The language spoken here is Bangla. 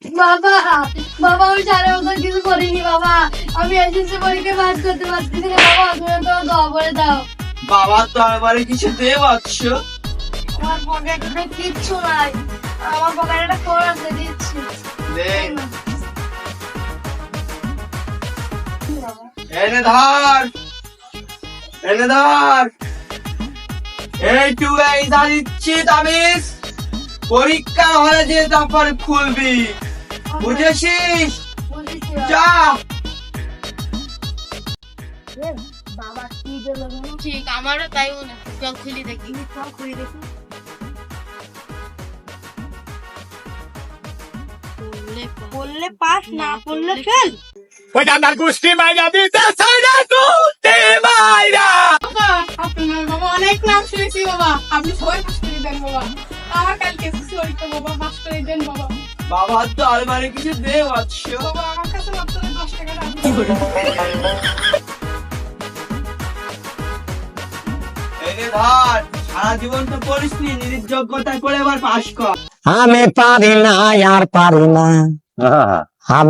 বাবা বাবা আমি সারা বছর কিছু করিনি বাবা। আমি এসএসসি পরীক্ষায় পাস করতে পারছি না বাবা, তুমি তো দোয়া করে দাও। বাবা তো আমারে কিছু দে বৎস। আমার পকেটে কিচ্ছু নাই, আমার পকেটে একটা ফোন আছে, দিচ্ছি। দে। এনে ধর, এনে ধর। এইটু এই যা দিচ্ছি তাবিজ, পরীক্ষা হলে যে তারপরে খুলবি, বুঝেছিস? বুঝেছি যা। বাবা কি দিল ঠিক আমারও তাই মনে হয়। চল খুলি দেখি। খুলে দেখি। পড়লে পাস, না পড়লে ফেল। ওই ডান্ডার গোষ্ঠী মাইরা দিতে সাইরা তুলতে মাইরা। আপনার বাবা অনেক নাম শুনেছি বাবা, আপনি সবাই পাস করে দেন বাবা। আমার কালকে এসেছি পরীক্ষা বাবা, পাস করে দেন বাবা। বাবা তো আমারে কিছু দে বৎস। বাবা আমার কাছে মাত্র 10 টাকা রাখুন। এনে ধর, সারা জীবন তো পড়িসনি, নিজের যোগ্যতায় করে এবার পাস কর। আমি পারি না আর পারি না। আমি